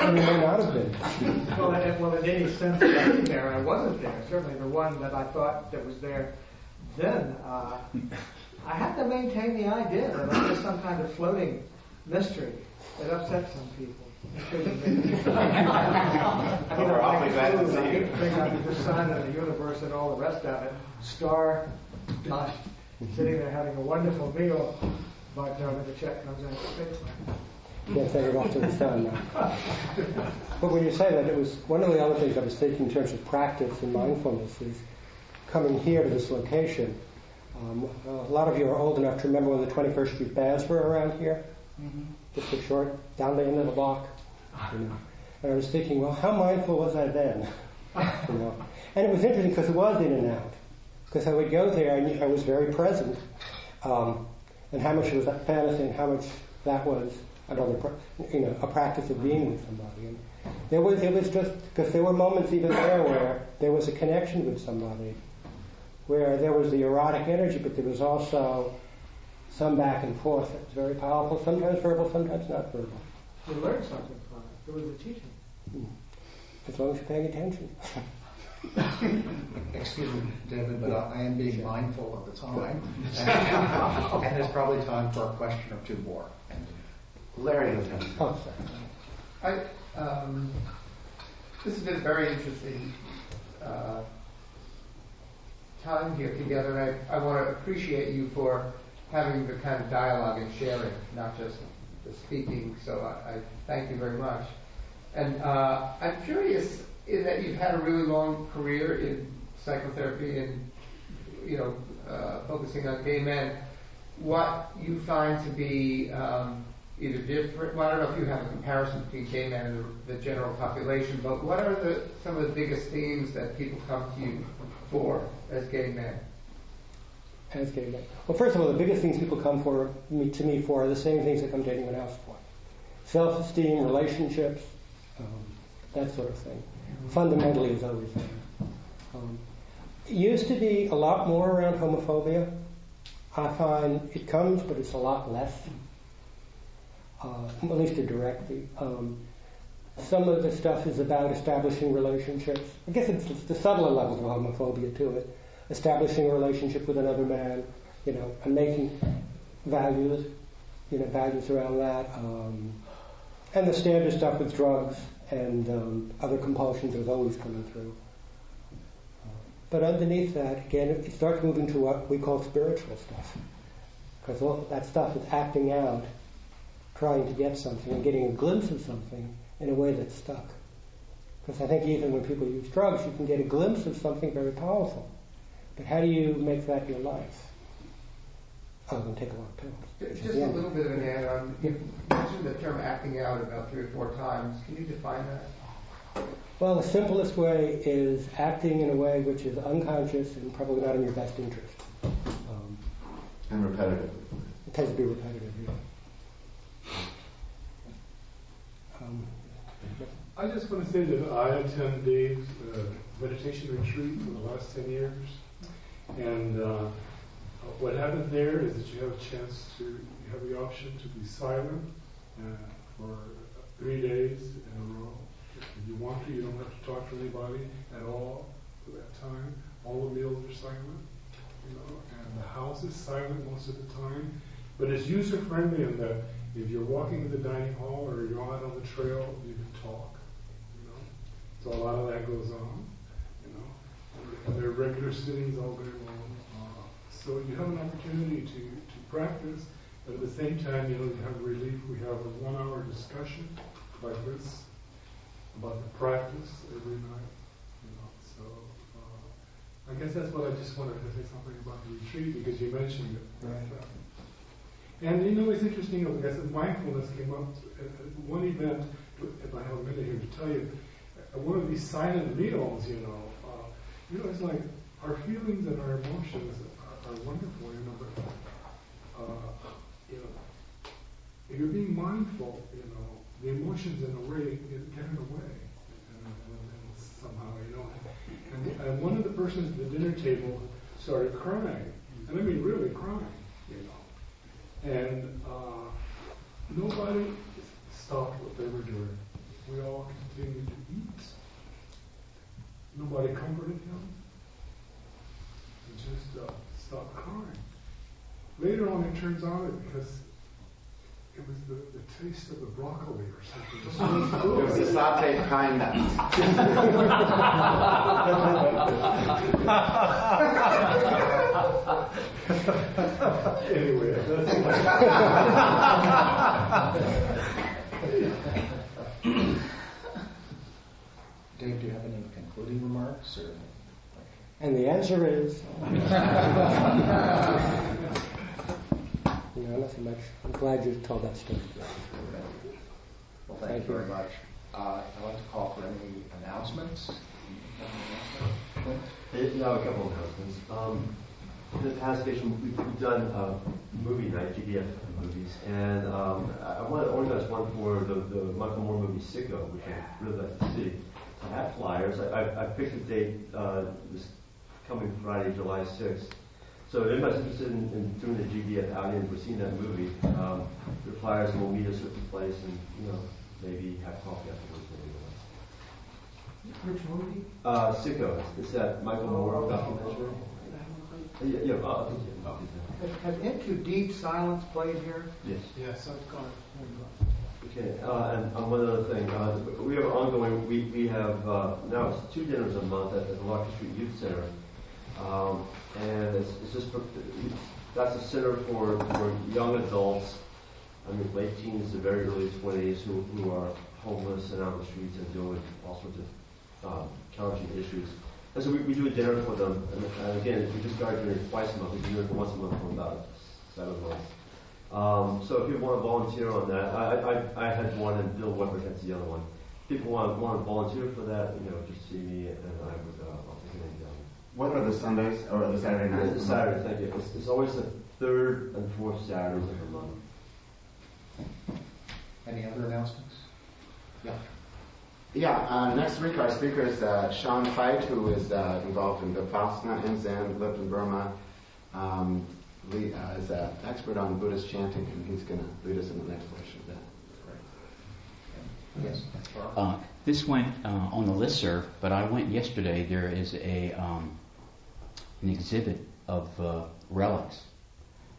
You may not have been. Well, in any sense that I was there, I wasn't there. Certainly the one that I thought that was there then, I have to maintain the idea that I'm just some kind of floating mystery that upsets some people. We're awfully glad to see you. The sun and the universe and all the rest of it, star dust, sitting there having a wonderful meal. But when the check comes out, can't send it off to the sun now. But when you say that, it was one of the other things I was thinking in terms of practice and mindfulness is coming here to this location. A lot of you are old enough to remember when the 21st Street bands were around here. Mm-hmm. Just a short, down the end of the block. And I was thinking, well, how mindful was I then? And it was interesting because it was in and out. Because I would go there and I was very present. And how much was that fantasy and how much that was a practice of being with somebody. And it was just, because there were moments even there where there was a connection with somebody, where there was the erotic energy, but there was also some back and forth that was very powerful, sometimes verbal, sometimes not verbal. You learned something from it. It was a teaching. As long as you're paying attention. Excuse me, David, but I am being mindful of the time. And there's probably time for a question or two more. Larry, I This has been a very interesting time here together, and I want to appreciate you for having the kind of dialogue and sharing, not just the speaking. So I thank you very much. And I'm curious in that you've had a really long career in psychotherapy and focusing on gay men. What you find to be either different? Well, I don't know if you have a comparison between gay men and the general population, but what are some of the biggest themes that people come to you for as gay men? As gay men. Well, first of all, the biggest things people come to me for are the same things that come to anyone else for. Self-esteem, relationships, that sort of thing. Fundamentally is always there. It used to be a lot more around homophobia. I find it comes, but it's a lot less, at least directly. Some of the stuff is about establishing relationships. I guess it's the subtler levels of homophobia to it. Establishing a relationship with another man, and making values around that. And the standard stuff with drugs and other compulsions is always coming through. But underneath that, again, it starts moving to what we call spiritual stuff. Because all that stuff is acting out, trying to get something and getting a glimpse of something in a way that's stuck. Because I think even when people use drugs, you can get a glimpse of something very powerful. But how do you make that your life? Other than take a lot of pills. Just a little bit of an add-on. You mentioned the term acting out about 3 or 4 times. Can you define that? Well, the simplest way is acting in a way which is unconscious and probably not in your best interest. And repetitive. It tends to be repetitive, yeah. I just want to say that I attend Dave's meditation retreat for the last 10 years. And what happens there is that you have the option to be silent for 3 days in a row. If you want to, you don't have to talk to anybody at all for that time. All the meals are silent, and the house is silent most of the time. But it's user-friendly in that if you're walking in the dining hall or you're out on the trail, you can talk. So a lot of that goes on. And there are regular sittings all day long. So you have an opportunity to practice, but at the same time, you have relief. We have a 1-hour discussion like this about the practice every night. So I guess that's what I just wanted to say something about the retreat because you mentioned it. Right. And it's interesting. Like I said, mindfulness came up at one event. If I have a minute here to tell you, at one of these silent meals, it's like our feelings and our emotions are wonderful, but if you're being mindful, the emotions in a way get in the way, and somehow, and one of the persons at the dinner table started crying, and I mean really crying, and nobody stopped what they were doing. We all continued to eat. Nobody comforted him. He just stopped crying. Later on, it turns out because it was the taste of the broccoli or something. It was the sauteed pine nuts. Anyway, Dave, do you have any concluding remarks? And the answer is... nothing much. I'm glad you told that story. Well, thank you very much. I'd like to call for any announcements. Yeah, a couple of announcements. In the past occasion, we've done movie night, GDF movies, and I want to organize one for the Michael Moore movie Sicko, which I'd really like to see. I have flyers. I picked a date this coming Friday, July 6th. So if anybody's interested in doing the GDF outing or seeing that movie, the flyers will meet us at the place and maybe have coffee afterwards. Which movie? Sicko. It's that Michael Moore documentary. Has Into Deep Silence played here? Yes. Yes. So it's gone. Okay, and one other thing, we have ongoing, we have now it's 2 dinners a month at the Lassiter Street Youth Center, and it's just that's a center for young adults, I mean late teens to very early 20s who are homeless and out on the streets and dealing with all sorts of challenging issues. And so we do a dinner for them, and again, we just started doing it twice a month. We do it once a month for about 7 months. So if you want to volunteer on that, I had one, and Bill Weber had the other one. If people want to volunteer for that, just see me, and I would I'll take it down. What are the Sundays or the Saturday nights? It's Saturday, thank you. It's always the 3rd and 4th Saturdays of the month. Any other announcements? Yeah. Yeah, next week our speaker is Sean Fight, who is involved in Vipassana in Zen, lived in Burma. Is an expert on Buddhist chanting, and he's going to lead us in the exploration of that. Yes. This went on the listserv, but I went yesterday. There is an exhibit of relics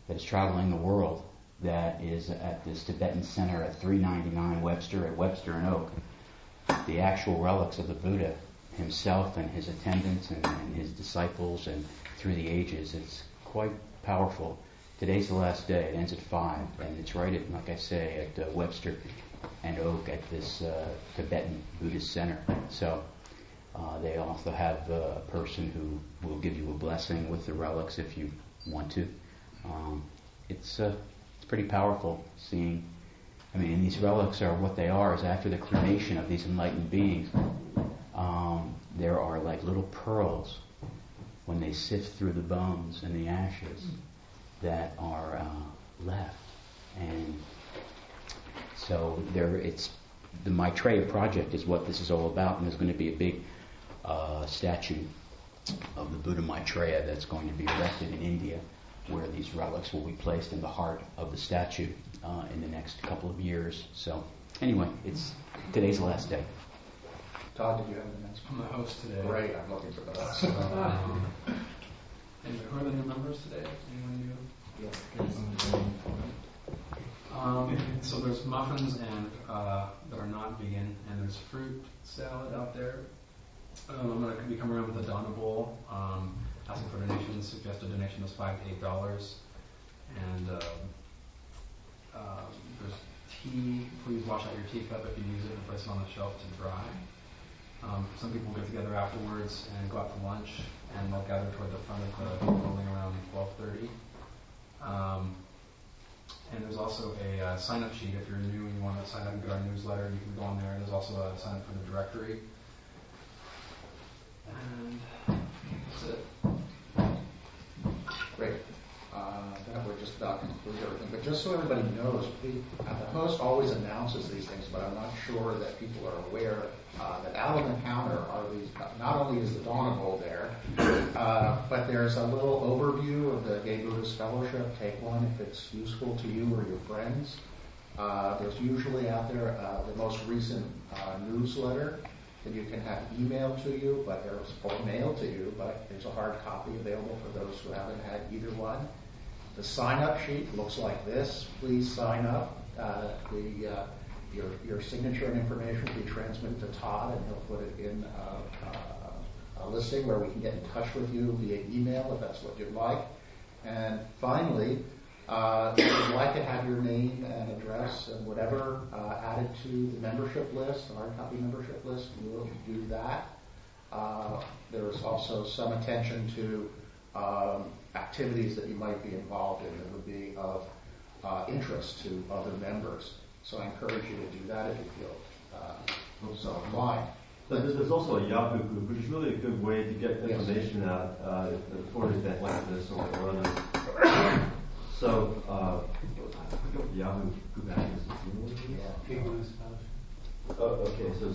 that is traveling the world that is at this Tibetan center at 399 Webster at Webster and Oak. The actual relics of the Buddha himself and his attendants and his disciples and through the ages. It's quite powerful. Today's the last day. It ends at 5, and it's right at, like I say, at Webster and Oak at this Tibetan Buddhist center. So they also have a person who will give you a blessing with the relics if you want to. It's pretty powerful seeing. I mean, and these relics are what they are. Is after the cremation of these enlightened beings, there are like little pearls when they sift through the bones and the ashes that are left. And so it's the Maitreya project is what this is all about, and there's going to be a big statue of the Buddha Maitreya that's going to be erected in India, where these relics will be placed in the heart of the statue in the next couple of years. So anyway, today's the last day. Todd, did you have an announcement? I'm the host today. Great, I'm looking for those. And who are the new members today? Anyone new? So there's muffins and that are not vegan, and there's fruit salad out there. I'm going to be coming around with a Donna bowl, asking for donations. Suggested donation is $5 to $8, and there's tea. Please wash out your teacup if you use it and place it on the shelf to dry. Some people will get together afterwards and go out for lunch, and they'll gather toward the front of the building around 12:30. And there's also a sign-up sheet. If you're new and you want to sign up and get our newsletter, you can go on there. There's also a sign-up for the directory. And that's it. Great. Then we're just about to conclude everything. But just so everybody knows, the host always announces these things, but I'm not sure that people are aware that out on the counter are these. Not only is the Donna Bowl there, but there's a little overview of the Gay Buddhist Fellowship. Take one if it's useful to you or your friends. There's usually out there the most recent newsletter that you can have emailed to you, or mailed to you, but there's a hard copy available for those who haven't had either one. The sign-up sheet looks like this. Please sign up. Your signature and information will be transmitted to Todd, and he'll put it in a listing where we can get in touch with you via email if that's what you'd like. And finally, if you'd like to have your name and address and whatever added to the membership list, the hard copy membership list, we'll do that. There is also some attention to activities that you might be involved in that would be of interest to other members. So I encourage you to do that if you feel so inclined. There's also a Yahoo group, which is really a good way to get information out for an event like this or others. So, Yahoo group address. Okay, so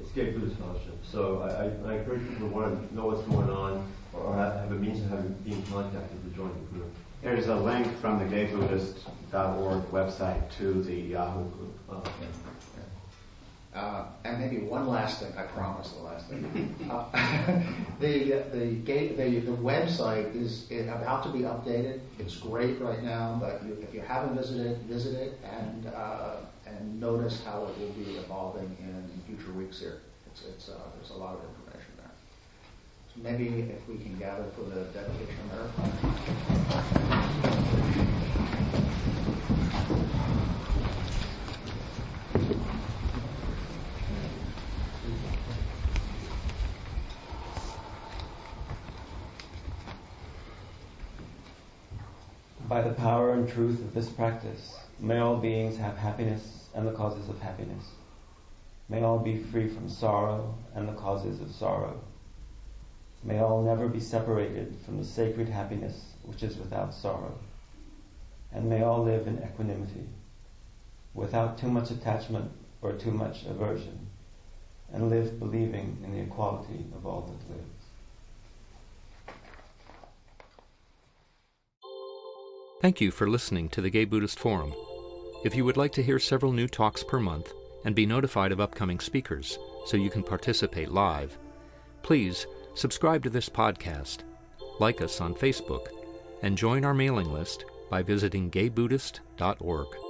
it's Gay Buddhist Fellowship. So I encourage people who want to know what's going on or have a means of being contacted to join the group. There's a link from the gaybuddhist.org website to the Yahoo group. Okay. And maybe one last thing, I promise the last thing. The website is about to be updated. It's great right now, but if you haven't visited, visit it and and notice how it will be evolving in future weeks here. There's a lot of information there. So maybe if we can gather for the dedication of miracle. By the power and truth of this practice, may all beings have happiness and the causes of happiness. May all be free from sorrow and the causes of sorrow. May all never be separated from the sacred happiness which is without sorrow. And may all live in equanimity, without too much attachment or too much aversion, and live believing in the equality of all that lives. Thank you for listening to the Gay Buddhist Forum. If you would like to hear several new talks per month and be notified of upcoming speakers so you can participate live, please subscribe to this podcast, like us on Facebook, and join our mailing list by visiting gaybuddhist.org.